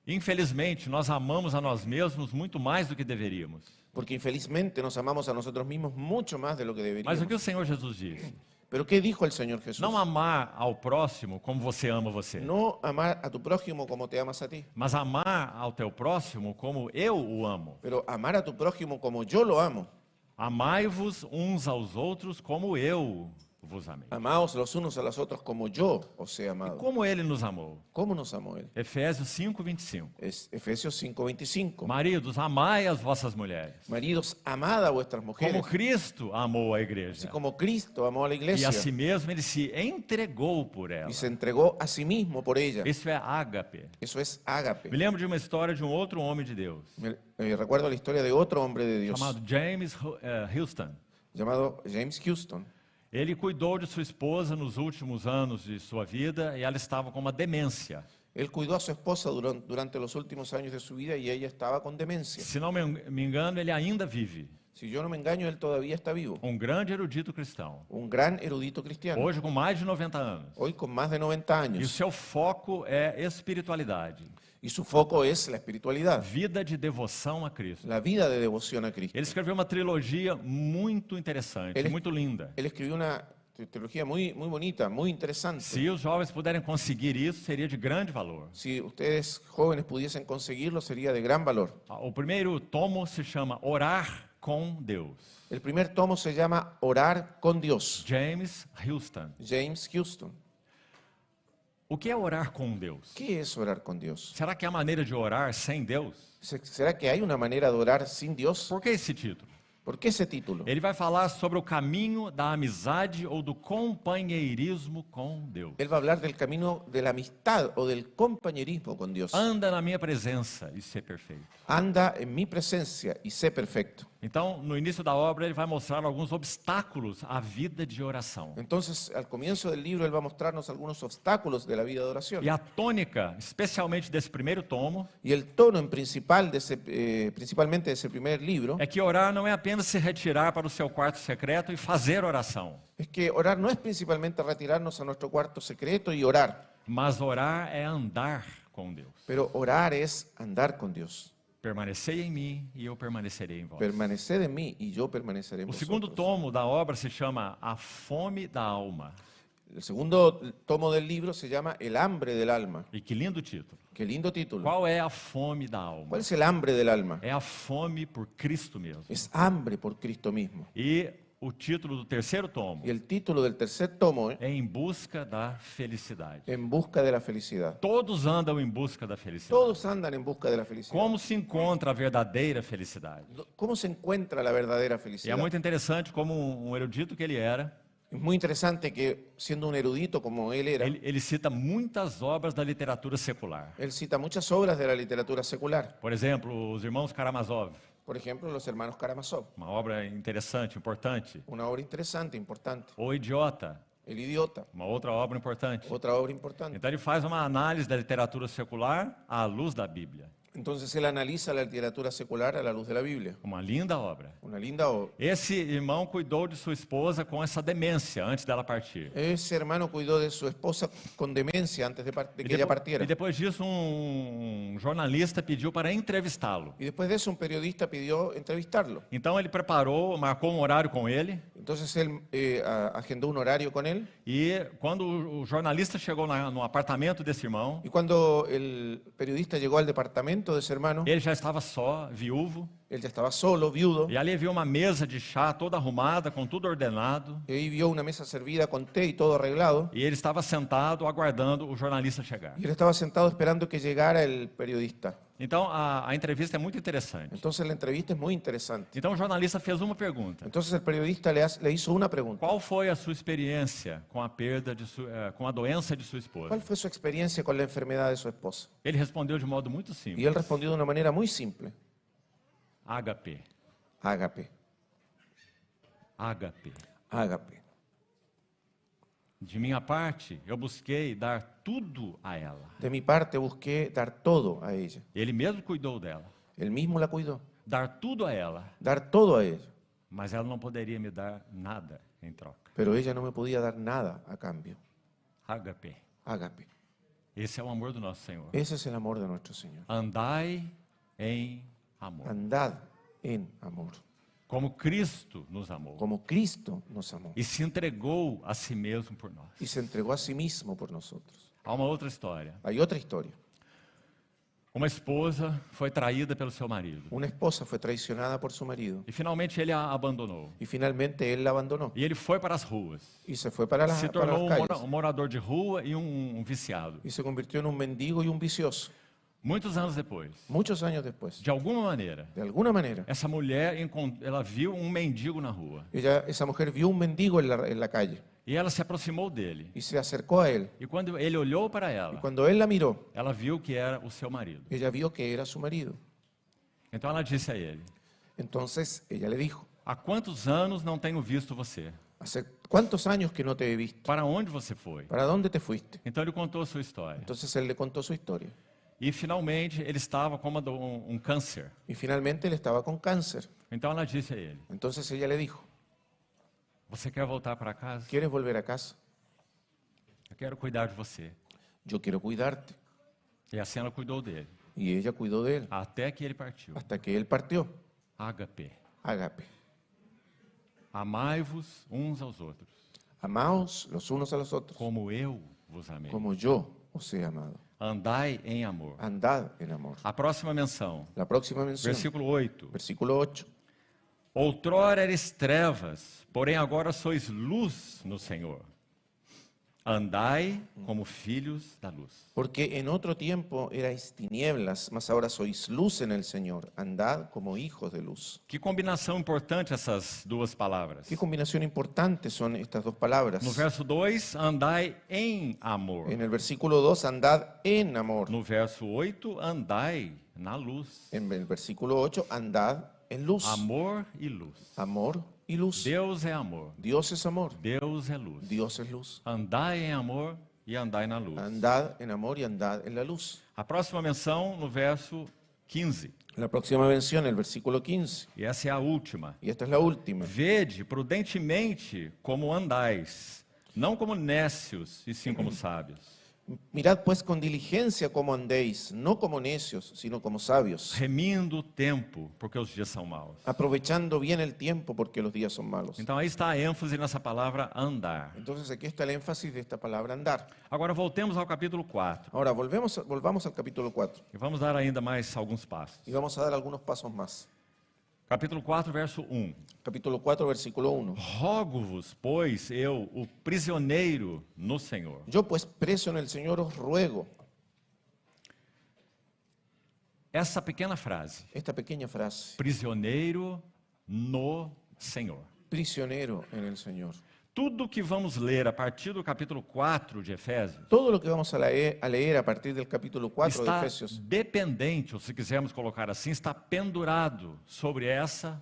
infelizmente nós amamos a nós mesmos muito mais do que deveríamos. porque infelizmente nos amamos a nosotros mismos mucho más de lo que Mas deberíamos. o que o Senhor Jesus disse? Pero ¿qué dijo el Señor Jesús? Não amar ao próximo como você ama você, No amar a tu prójimo como te amas a ti, mas amar ao teu próximo como eu o amo. pero amar a tu prójimo como yo lo amo. Amai-vos uns aos outros como eu vos amei. Amaos los unos a los otros como yo os he E amado. como ele nos amou? ¿Cómo nos amó Él? Efésios 5:25. Es Efesios 5:25. Maridos, amai as vossas mulheres, Maridos, amad a vuestras como mujeres, Cristo amou a así igreja. como Cristo amó a la E a iglesia si mesmo ele se entregou por ela. y se entregó a sí mismo por ella. Isso é ágape. Eso es ágape. Me lembro de uma história de um outro homem de Deus, Recuerdo la historia de otro hombre de Dios chamado James Houston. llamado James Houston. Ele cuidou de sua esposa nos últimos anos de sua vida e ela estava com uma demência. Él cuidó a su esposa durante los últimos años de su vida y ella estaba con demencia. Se não me engano, ele ainda vive. Si yo no me engaño, él todavía está vivo. Um grande erudito cristão. Un gran erudito cristiano. Hoje com mais de 90 anos. Hoy con más de 90 E o años. seu foco é espiritualidade. Y su foco es la espiritualidad, Vida de devoção a Cristo. la vida de devoción a Cristo. Ele escreveu uma trilogia muito interessante, Ele- muito linda. Él escribió una teología muy bonita, muy interesante. Se os jovens puderem conseguir isso, seria de grande valor. Si ustedes jóvenes pudiesen conseguirlo, sería de gran valor. O primeiro tomo se chama Orar com Deus. El primer tomo se llama Orar con Dios. James Houston. James Houston. O que é orar com Deus? ¿Qué es orar con Dios? Será que há maneira de orar sem Deus? ¿Será que hay una manera de orar sin Dios? Por que esse título? ¿Por qué ese título? Ele vai falar sobre o caminho da amizade ou do companheirismo com Deus. Él va a hablar del camino de la amistad o del compañerismo con Dios. Anda na minha presença e ser perfeito. Anda en mi presencia y sé perfecto. Então, no início da obra, ele vai mostrar alguns obstáculos à vida de oração. Entonces, al comienzo del libro, él va a mostrarnos algunos obstáculos de la vida de oración. E a tônica, especialmente desse primeiro tomo, Y el tono en principal principalmente de ese primer libro é que orar não é apenas se retirar para o seu quarto secreto e fazer oração, es que orar no es principalmente retirarnos a nuestro cuarto secreto y orar, mas orar é andar com Deus. pero orar es andar con Dios. Permanecei em mim e eu permanecerei em vós. Permaneced en mí y yo permaneceré en O segundo vosotros. tomo da obra se chama A Fome da Alma. El segundo tomo del libro se llama El hambre del alma. E que lindo título. Qué lindo título. Qual é a fome da alma? ¿Cuál es el hambre del alma? É a fome por Cristo mesmo. Es hambre por Cristo mismo. E o título do terceiro tomo Y el título del tercer tomo es é Em Busca da Felicidade. En busca de la felicidad. Todos andam em busca da felicidade. Todos andan en busca de la felicidad. Como se encontra a verdadeira felicidade? ¿Cómo se encuentra la verdadera E é felicidad? muito interessante como um erudito que ele era, Es muy interesante que, siendo un erudito como él era, ele cita muitas obras da literatura secular. él cita muchas obras de la literatura secular. Por exemplo, os irmãos Karamazov, Por ejemplo, los hermanos Karamazov. uma obra interessante, importante. Una obra interesante, importante. O Idiota, El idiota. uma outra obra importante. Otra obra importante. Então ele faz uma análise da literatura secular à luz da Bíblia. Entonces él analiza la literatura secular a la luz de la Biblia. Uma linda obra. Una linda obra. Esse irmão cuidou de sua esposa com essa demência antes dela partir. Ese hermano cuidó de su esposa con demencia antes de que ella partiera. E depois disso, um jornalista pediu para entrevistá-lo. Y después de eso un periodista pidió entrevistarlo. Então ele preparou, marcou um horário com ele. Entonces él agendó un horario con él. E quando o jornalista chegou no apartamento desse irmão, Y cuando el periodista llegó al departamento de ese hermano, ele já estava só, viúvo. él ya estaba solo, viudo. E ali viu uma mesa de chá toda arrumada, com tudo ordenado. Y ahí vio una mesa servida con té y todo arreglado. E ele estava sentado aguardando o jornalista chegar. Y él estaba sentado esperando que llegara el periodista. Então a entrevista é muito interessante. Entonces la entrevista es muy interesante. Então o jornalista fez uma pergunta. Entonces el periodista le hizo una pregunta. Qual foi a sua experiência com a perda com a doença de sua esposa? ¿Cuál fue su experiencia con la enfermedad de su esposa? Ele respondeu de modo muito Y simples. él respondió de una manera muy simple. Ágape, Ágape, ágape. ágape. De minha parte, eu busquei dar tudo a ela. De mi parte busqué dar todo a ella. Ele mesmo cuidou dela. Él mismo la cuidó. Dar tudo a ela, Dar todo a ella. mas ela não poderia me dar nada em troca. Pero ella no me podía dar nada a cambio. Ágape. Ágape. Esse é o amor do nosso Senhor. Ese es el amor de nuestro Señor. Andai em amor. Andad en amor. Como Cristo nos amou. Como Cristo nos amó. E se entregou a si mesmo por nós. Y se entregó a sí mismo por nosotros. Há uma outra história. Hay otra historia. Uma esposa foi traída pelo seu marido. Una esposa fue traicionada por su marido. E finalmente ele a abandonou. Y finalmente él la abandonó. E ele foi para as ruas. Y se fue para Se las tornou calles. um morador de rua e um viciado. Y se convirtió en un mendigo y un vicioso. Muitos anos depois, Muchos años después. de alguma maneira, De alguna manera, essa mulher ela viu um mendigo na rua. esa mujer vio un mendigo en la calle E ela se aproximou dele. y se acercó a él. E quando ele olhou para Y ela, cuando él la miró, ela viu que era o seu marido. ella vio que era su marido. Então ela disse a ele: Entonces ella le dijo, há quantos anos não tenho visto você? ¿hace cuántos años que no te he visto? Para onde você foi? ¿Para dónde te fuiste? Então ele contou a sua história. Entonces él le contó su historia. E finalmente ele estava com um câncer. Y finalmente él estaba con cáncer. Então ela disse a ele: Entonces ella le dijo, você quer voltar para casa? ¿quieres volver a casa? Eu quero cuidar de você. Yo quiero cuidarte. E assim ela cuidou dele, Y ella cuidó de él até que ele partiu. hasta que él partió. Ágape. Ágape. Amai-vos uns aos outros, Amaos los unos a los otros, como eu vos amei. como yo os he amado. Andai em amor. Andad en amor. A próxima menção, La próxima mención, versículo 8. versículo 8. Outrora eres trevas, porém agora sois luz no Senhor. andai como filhos da luz. Porque en otro tiempo erais tinieblas, mas ahora sois luz en el Señor. Andad como hijos de luz. Que combinação importante essas duas palavras. Qué combinación importante son estas dos palabras. No verso 2, andai em amor. En el versículo 2, andad en amor. No verso 8, andai na luz. En el versículo 8, andad en luz. Amor e luz. Amor y luz. Deus é amor. Dios es amor. Deus é luz. Dios es luz. Andai em amor e andai na luz. Andad en amor y andad en la luz. A próxima menção no verso 15. La próxima mención, el versículo 15. E essa é a última. Y esta es la última. Vede prudentemente como andais, não como nécios, e sim como sábios. Mirad pues con diligencia cómo andéis, no como necios, sino como sabios, Remindo o tempo, porque os dias são maus. aprovechando bien el tiempo porque los días son malos. Então aí está a ênfase nessa palavra andar. Entonces aquí está el énfasis de esta palabra andar. Agora voltemos ao capítulo 4. Ahora volvamos al capítulo 4 E vamos dar ainda mais alguns passos. y vamos a dar algunos pasos más. Capítulo 4, verso 1. Capítulo 4, versículo 1. Rogo-vos, pois, eu, o prisioneiro no Senhor. Yo pues preso en el Señor os ruego. Essa pequena frase, Esta pequeña frase, prisioneiro no Senhor. prisionero en el Señor. Tudo que vamos ler a partir do capítulo 4 de Efésios Todo lo que vamos a leer a partir del capítulo 4 de está Efesios dependente, ou se quisermos colocar assim, está pendurado sobre essa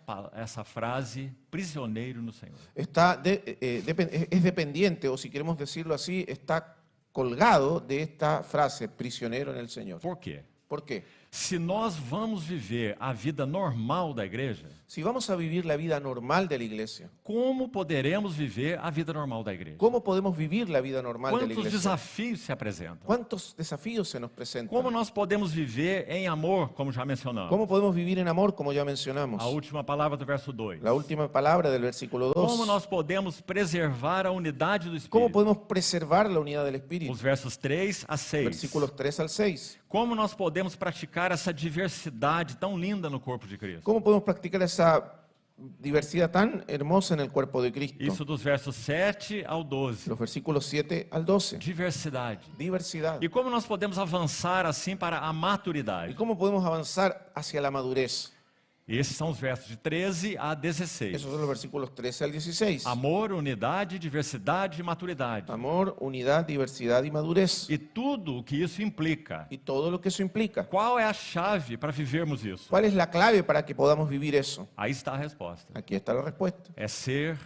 frase, prisioneiro no Senhor. es dependiente, o si queremos decirlo así, está colgado de esta frase, prisionero en el Señor. Por quê? ¿Por qué? Se nós vamos viver a vida normal da igreja, Si vamos a vivir la vida normal de la iglesia, como poderemos viver a vida normal da igreja? ¿cómo podemos vivir la vida normal de la Quantos iglesia? desafios se apresentam? ¿Cuántos desafíos se nos presentan? Como nós podemos viver em amor, como já mencionamos? ¿Cómo podemos vivir en amor, como ya mencionamos? A última palavra do verso 2. La última palabra del versículo 2. Como nós podemos preservar a unidade do ¿Cómo Espírito? podemos preservar la unidad del Espíritu? Os versos 3 a 6. Versículos 3 al 6. Como nós podemos praticar essa diversidade tão linda no corpo de Cristo? ¿Cómo podemos practicar esa diversidad tan hermosa en el cuerpo de Cristo? Isso dos versos 7 ao 12. Los versículos 7 al 12. Diversidade. Diversidad. E como nós podemos avançar assim para a ¿Y maturidade? cómo podemos avanzar hacia la madurez? Esses são os versos de 13 a 16. Esos son los versículos 13 al 16. Amor, unidade, diversidade e maturidade. Amor, unidad, diversidad y madurez. E tudo o que isso implica. Y todo lo que eso implica. Qual é a chave para vivermos isso? ¿Cuál es la clave para que podamos vivir eso? Aí está a resposta. Aquí está la respuesta. É ser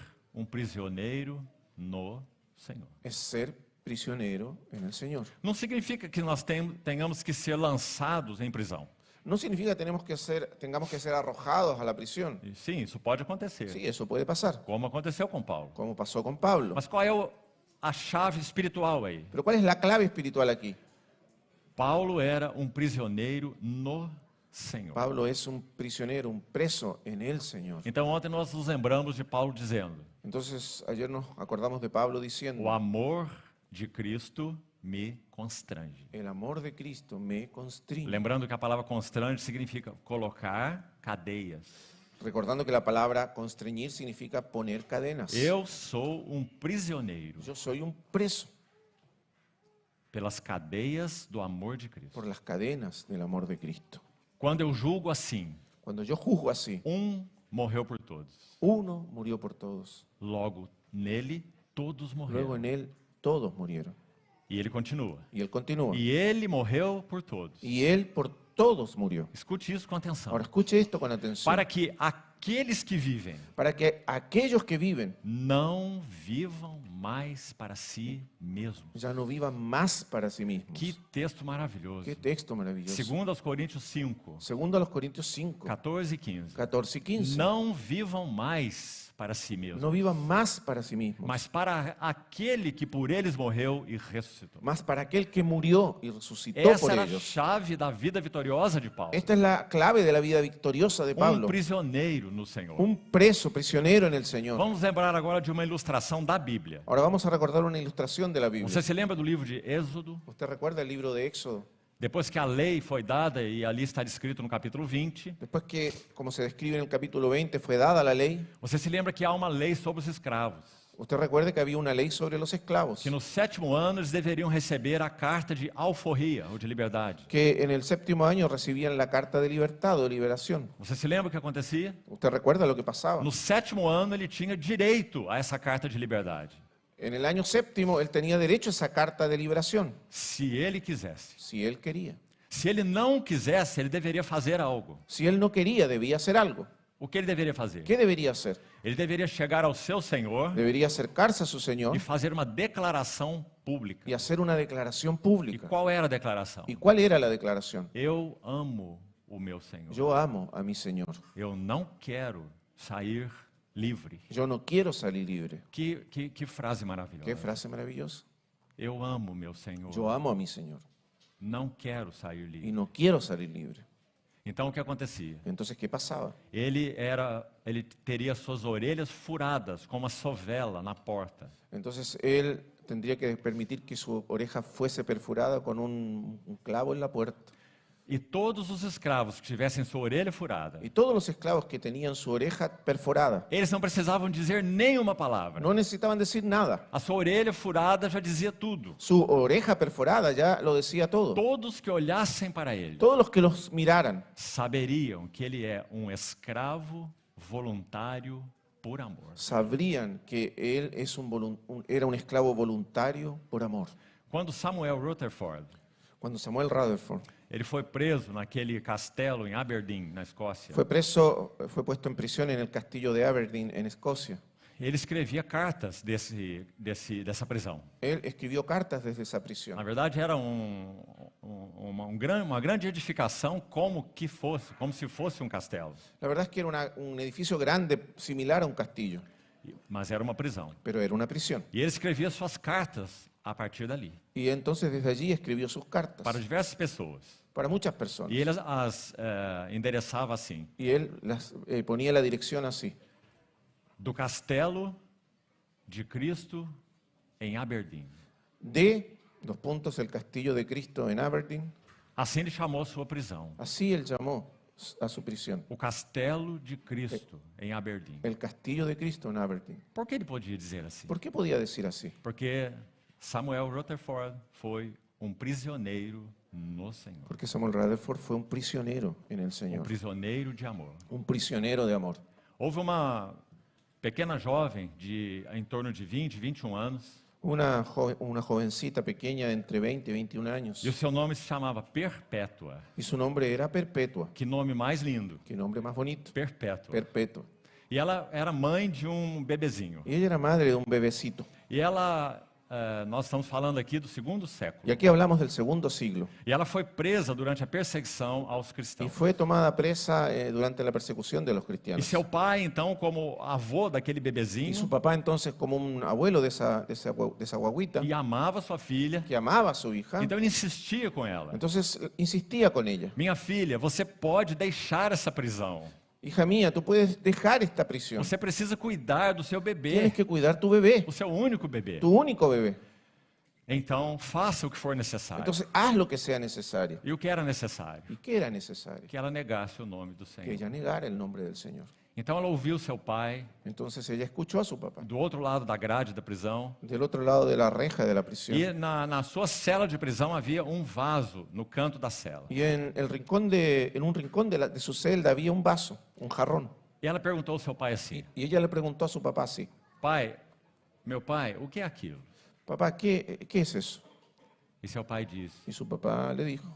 prisioneiro no Senhor. Es ser prisionero en el Señor. Não significa que nós tenhamos que ser lançados em prisão. No significa que tengamos que ser arrojados a la prisión. E, sim, isso pode acontecer. Sí, eso puede pasar, Como aconteceu com Paulo. como pasó con Pablo. Mas qual é a chave espiritual aí? Pero ¿cuál es la clave espiritual aquí? Paulo era prisioneiro no Senhor. Pablo es un prisionero, un preso en el Señor. Então ontem nós nos lembramos de Paulo dizendo: Entonces, ayer nos acordamos de Pablo diciendo, o amor de Cristo me constrange. el amor de Cristo me constriñe. Lembrando que a palavra constrange significa colocar cadeias. Recordando que la palabra constreñir significa poner cadenas. Eu sou prisioneiro Yo soy un preso pelas cadeias do amor de Cristo. por las cadenas del amor de Cristo. Quando eu julgo assim, Cuando yo juzgo así, morreu por todos. uno murió por todos. Logo, nele, todos Luego morreram. en él todos murieron. E ele continua. Y él continúa. E ele morreu por todos. Y él por todos murió. Escute isso com atenção. Ahora escuche esto con atención. Para que aqueles que vivem Para que aquellos que viven não vivam mais para si mesmos. ya no vivan más para sí mismos. Que texto maravilhoso. Qué texto maravilloso. Segundo aos Coríntios 5, Segundo a los Corintios 5, 14 e 15. 14 y 15. Não vivam mais para si mesmos, No vivan más para sí mismos, mas para aquele que por eles morreu e ressuscitou. más para aquel que murió y resucitó Essa por era a ellos. chave da vida vitoriosa de Paulo. Esta es la clave de la vida victoriosa de Pablo. Prisioneiro no Senhor. Un preso, prisionero en el Señor. Vamos lembrar agora de uma ilustração da Bíblia. Ahora vamos a recordar una ilustración de la Biblia. Você se lembra do livro de Êxodo? ¿Usted recuerda el libro de Éxodo? Depois que a lei foi dada, e ali está descrito no capítulo 20, Después que, como se describe en el capítulo 20, fue dada la ley. você se lembra que há uma lei sobre os escravos. Usted recuerde que había una ley sobre los esclavos, que no 7º ano eles deveriam receber a carta de alforria, ou de liberdade. que en el 7º año recibían la carta de libertad o de liberación. Você se lembra o que acontecia? ¿Usted recuerda lo que pasaba? No 7º ano ele tinha direito a essa carta de liberdade, En el año 7º él tenía derecho a esa carta de liberación, se ele quisesse. si él quería. Se ele não quisesse, ele deveria fazer algo. Si él no quería, debía hacer algo. O que ele deveria fazer? ¿Qué debería hacer? Ele deveria chegar ao seu Senhor Debería acercarse a su Señor e fazer uma declaração pública. y hacer una declaración E pública. qual era a declaração? ¿Y cuál era la declaración? Eu amo o meu Senhor. Yo amo a mi Señor. Eu não quero sair livre. Yo no quiero salir libre. Que frase Qué maravilhosa. frase maravillosa. Eu amo o meu Senhor. Yo amo a mi Señor Não quero sair y livre. no quiero salir libre. Então o que acontecia? Entonces, ¿qué pasaba? Ele teria suas orelhas furadas com uma sovela na porta. Entonces él tendría que permitir que su oreja fuese perforada con un clavo en la puerta. E todos os escravos que tivessem sua orelha furada, Y todos los esclavos que tenían su oreja perforada eles não precisavam dizer nenhuma palavra. no necesitaban decir nada. A sua orelha furada já dizia tudo. Su oreja perforada ya lo decía todo. Todos que olhassem para ele Todos los que los miraran saberiam que ele é um escravo voluntário por amor. sabrían que él es era un esclavo voluntario por amor. Quando Samuel Rutherford, Cuando Samuel Rutherford ele foi preso naquele castelo em Aberdeen, na Escócia, fue puesto en prisión en el castillo de Aberdeen, en Escocia. ele escrevia cartas dessa prisão. Él escribió cartas desde esa prisión. Na verdade, era uma grande edificação como se fosse um castelo. La verdad es que era un edificio grande, similar a un castillo, Mas era uma prisão. pero era una prisión. E ele escrevia suas cartas a partir dali, Y entonces desde allí escribió sus cartas para diversas pessoas. para muchas personas. E ele as endereçava assim: Y él ponía la dirección así: do castelo de Cristo em Aberdeen. de, el castillo de Cristo en Aberdeen. Assim ele chamou a sua prisão. Así él llamó a su prisión. O castelo de Cristo em Aberdeen. El castillo de Cristo en Aberdeen. Por que ele podia dizer assim? ¿Por qué podía decir así? Porque Samuel Rutherford foi prisioneiro no Senhor. Porque Samuel Rutherford fue un prisionero en el Señor. Prisioneiro de amor. Un prisionero de amor. Houve uma pequena jovem em torno de 20, 21 anos, Una jovencita pequeña de entre 20 y 21 años. e o seu nome se chamava Perpétua. Y su nombre era Perpetua. Que nome mais lindo, Qué nombre más bonito. Perpétua. Perpetua. E ela era mãe de bebezinho. Y ella era madre de un bebecito. E ela, nós estamos falando aqui do 2º século. Y aquí hablamos del segundo siglo. E ela foi presa durante a perseguição aos Y cristãos. fue tomada presa durante la persecución de los E cristianos. seu pai, então, como avô daquele Y su bebezinho, papá entonces, como un abuelo de esa guaguita, e amava sua filha, que amaba a su hija, então ele insistia com ela. entonces insistía con ella: Minha filha, você pode deixar essa prisão. hija mía, tú puedes dejar esta prisión. Você precisa cuidar do seu bebê, Tienes que cuidar tu bebé, o seu único bebê. tu único bebé. Então, faça o que for necessário. Entonces haz lo que sea necesario. E o que era necessário? ¿Y qué era necesario? Que ela negasse o nome do Que Senhor. ella negara el nombre del Señor. Então ela ouviu seu pai Entonces ella escuchó a su papá do outro lado da grade da prisão. del otro lado de la reja de la prisión. E na sua cela de prisão havia um vaso no canto da cela. Y en un rincón de su celda había un vaso, un jarrón. E ela perguntou ao seu pai assim: Y ella le preguntó a su papá así: Pai, meu pai, o que é aquilo? papá, ¿qué es eso? E seu pai disse: Y su papá le dijo: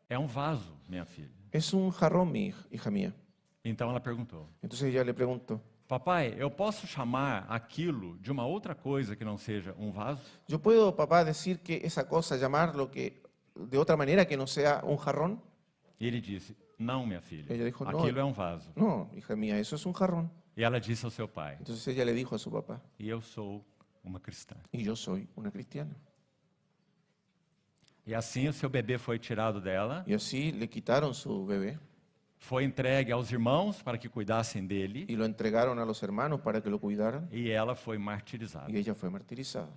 é um vaso, minha filha. es un jarrón, hija mía. Então ela perguntou: Entonces ella le preguntó: Papai, eu posso chamar aquilo de uma outra coisa que não seja um vaso? ¿yo puedo, papá, decir que esa cosa, llamarlo de otra manera que no sea un jarrón? E ele disse: Não, minha filha. Ela dijo, "Não." Aquilo é um vaso. No, hija mía, eso es un jarrón. E ela disse ao seu pai: Entonces ella le dijo a su papá: E eu sou uma cristã. y yo soy una cristiana. E assim o seu bebê foi tirado dela, Y así le quitaron su bebé foi entregue aos irmãos para que cuidassem dele, y lo entregaron a los hermanos para que lo cuidaran, e ela foi martirizada. y ella fue martirizada.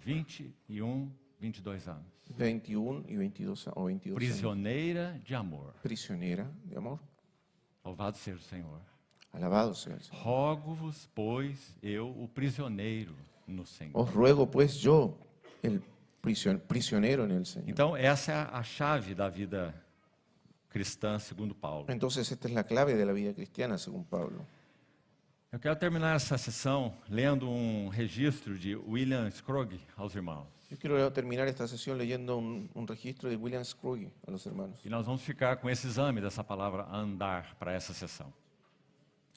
21, 22 anos. 21 y 22 o 22 años. Prisioneira de amor. Prisionera de amor. Louvado seja o Senhor. Alabado sea el Señor. Rogo-vos, pois, eu, o prisioneiro no Senhor. Os ruego pues yo, el prisionero en el Señor. Então, essa é a chave da vida cristã, segundo Paulo. Entonces esta es la clave de la vida cristiana, según Pablo. Eu quero terminar essa sessão lendo um registro de William Scroggie aos irmãos. Yo quiero terminar esta sesión leyendo un registro de William Scroggie a los hermanos. E nós vamos ficar com esse exame dessa palavra andar para essa sessão.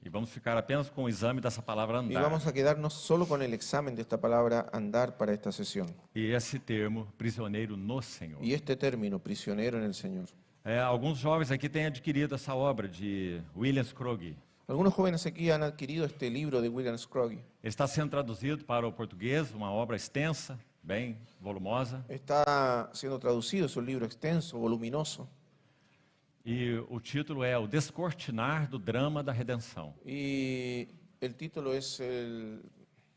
E vamos ficar apenas com o exame dessa palavra Y andar. vamos a quedarnos solo con el examen de esta palabra andar para esta sesión. E esse termo, prisioneiro no Senhor. Y este término, prisionero en el Señor. Alguns jovens aqui têm adquirido essa obra de William Scroggie. Algunos jóvenes aquí han adquirido este libro de William Scroggie. Ele está sendo traduzido para o português, uma obra extensa, bem volumosa. Está siendo traducido, es un libro extenso, voluminoso. E o título é O Descortinar do Drama da Redenção. Y el título es el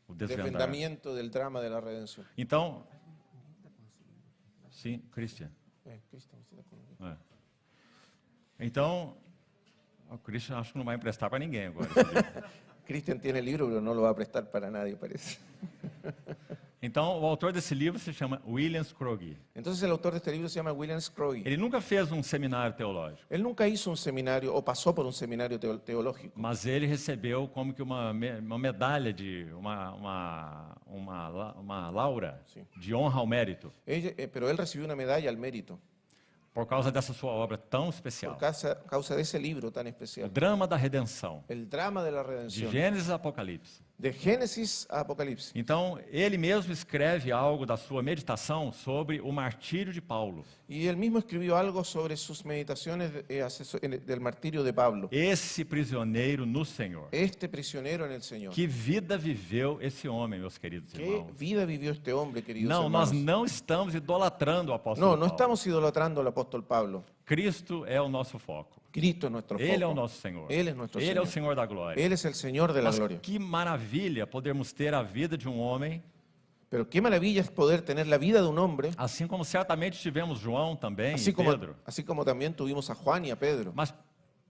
O Desvendar. desvendamiento del drama de la redención. Então, sim, Christian. Cristian, ¿usted está conmigo? É. Então, o Christian acho que não vai emprestar para ninguém agora. esse livro. Cristian tiene el libro, pero no lo va a prestar para nadie, parece. Então, o autor desse livro se chama William Scroggie. Entonces el autor de este libro se llama William Scroggie. Ele nunca fez um seminário teológico, Él nunca hizo un seminario o pasó por un seminario teológico, mas ele recebeu como que uma medalha de uma laura Sim. de honra ao mérito pero él recibió una medalla al mérito por causa dessa sua obra tão por especial. causa de ese libro tan O especial. drama da redenção, El drama de la de redención, Gênesis a Apocalipse. de Génesis a Apocalipsis. Então, ele mesmo escreve algo da sua meditação sobre o martírio de Paulo. Y él mismo escribió algo sobre sus meditaciones del martirio de Pablo. Esse prisioneiro no Senhor. Este prisionero en el Señor. Que vida viveu esse homem, meus queridos ¿Qué irmãos? vida vivió este hombre, queridos Não, nós hermanos? não estamos idolatrando o apóstolo No, no Paulo. estamos idolatrando al apóstol Pablo. Cristo é o nosso foco. Cristo es nuestro Ele é o foco. nosso Senhor. Ele é nosso Ele é o Senhor. Senhor da glória. Él es el Señor de la Mas gloria. que maravilha podermos ter a vida de um homem, Pero qué maravilla es poder tener la vida de un hombre, assim como certamente tivemos João também así e Pedro. como también tuvimos a Juan y a Pedro. Mas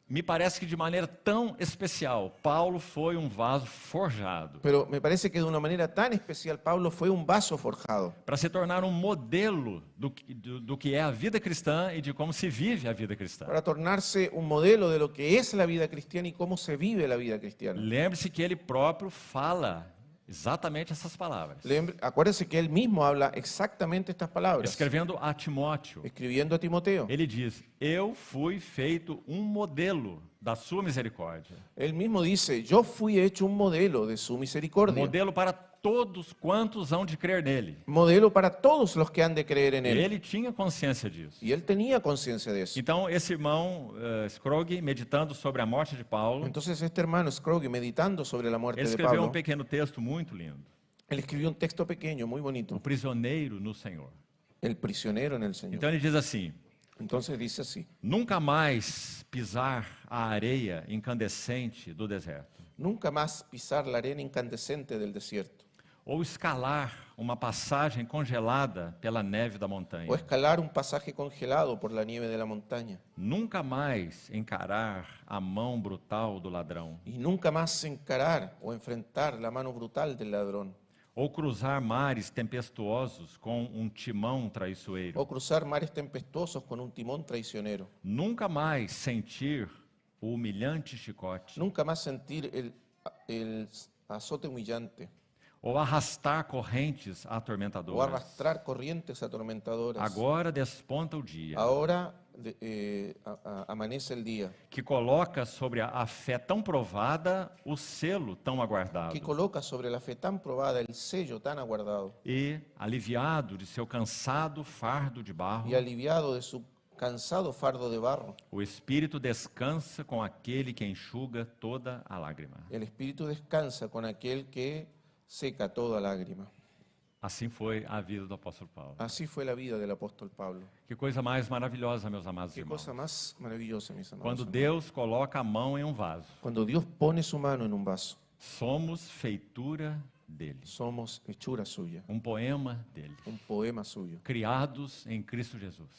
me parece que de maneira tão especial, Paulo foi um vaso forjado Pero me parece que de una manera tan especial Pablo fue un vaso forjado para se tornar um modelo do que é a vida cristã e de como se vive a vida cristã. para tornarse un modelo de lo que es la vida cristiana y cómo se vive la vida cristiana. Lembre-se que ele próprio fala exatamente essas palavras, Acuérdense que él mismo habla exactamente estas palabras, escrevendo a Timóteo. escribiendo a Timoteo. Ele diz: Eu fui feito um modelo da sua misericórdia, Él mismo dice, yo fui hecho un modelo de su misericordia, modelo para todos quantos hão de crer nele. modelo para todos los que han de creer en él. Ele tinha consciência disso. Y él tenía conciencia de eso. Então, esse irmão Scroggie, meditando sobre a morte de Paulo, Entonces este hermano Scroggie, meditando sobre la muerte ele de escreveu Pablo, um pequeno texto muito lindo. él escribió un texto pequeño, muy O bonito, prisioneiro no Senhor. El prisionero en el Señor. Então ele diz assim: Entonces dice así, Nunca mais pisar a areia incandescente do deserto, nunca más pisar la arena incandescente del desierto, ou escalar uma passagem congelada pela neve da montanha. o escalar un pasaje congelado por la nieve de la montaña, Nunca mais encarar a mão brutal do ladrão, y nunca más encarar o enfrentar la mano brutal del ladrón, ou cruzar mares tempestuosos com um timão traiçoeiro. o cruzar mares tempestuosos con un timón traicionero, Nunca mais sentir o humilhante chicote, nunca más sentir el azote humillante, ou arrastar correntes o atormentadoras. arrastrar corrientes atormentadoras. Agora desponta o dia, Ahora amanece el día, que coloca sobre a fé tão provada o selo tão aguardado. que coloca sobre la fe tan probada el sello tan aguardado, E, aliviado de seu cansado fardo de barro, y aliviado de su cansado fardo de barro, o espírito descansa com aquele que enxuga toda a lágrima. el espíritu descansa con aquel que seca toda lágrima. Assim foi a vida do apóstolo Paulo. Así fue la vida del apóstol Pablo. Que coisa mais maravilhosa, meus amados Qué irmãos. cosa más maravillosa, mis amados. Quando hermanos. Deus coloca a mão em um vaso, Cuando Dios pone su mano en un vaso, somos feitura dele, somos hechura suya, um poema dele, un poema suyo, criados em Cristo Jesus.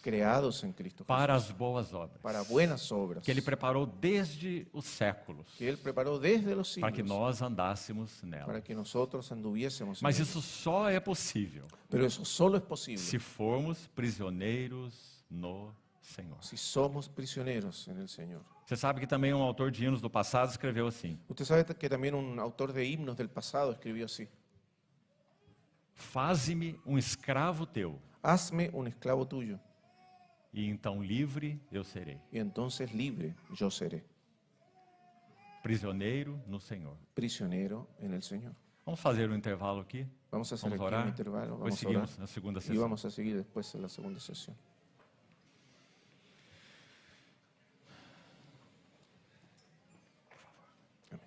creados en Cristo para Jesús, as boas obras para buenas obras, que Ele preparou desde os séculos que Él preparó desde los para que siglos, nós andássemos nela. para que nosotros anduviésemos en Mas ellos. isso só é possível Pero eso solo es posible se formos prisioneiros no Senhor. si somos prisioneros en el Señor. Você sabe que também um autor de hinos do passado escreveu assim: Usted sabe que también un autor de himnos del pasado escribió así: faze-me um escravo teu, hazme un esclavo tuyo, e então livre eu serei. y entonces libre yo seré, Prisioneiro no Senhor. prisionero en el Señor. Vamos fazer um intervalo aqui? Vamos a hacer Vamos aquí orar? un intervalo, Depois vamos a seguimos orar na segunda y sessão. vamos a seguir después en la segunda sesión. Amén.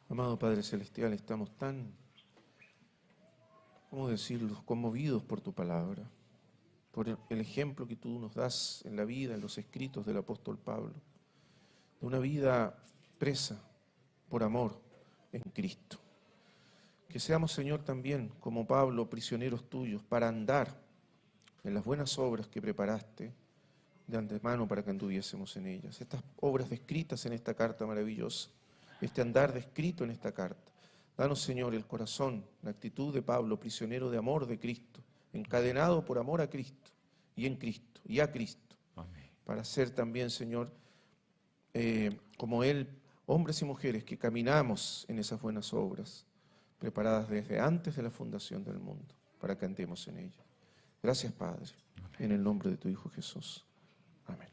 Amado Padre Celestial, estamos tan, ¿cómo decirlo?, conmovidos por tu palabra, por el ejemplo que tú nos das en la vida, en los escritos del apóstol Pablo, de una vida presa por amor en Cristo. Que seamos, Señor, también, como Pablo, prisioneros tuyos, para andar en las buenas obras que preparaste de antemano para que anduviésemos en ellas. Estas obras descritas en esta carta maravillosa, este andar descrito en esta carta. Danos, Señor, el corazón, la actitud de Pablo, prisionero de amor de Cristo, encadenado por amor a Cristo y en Cristo y a Cristo, Amém. para ser también, Señor, como Él, hombres y mujeres que caminamos en esas buenas obras, preparadas desde antes de la fundación del mundo, para que andemos en ellas. Gracias, Padre, en el nombre de tu Hijo Jesús. Amén.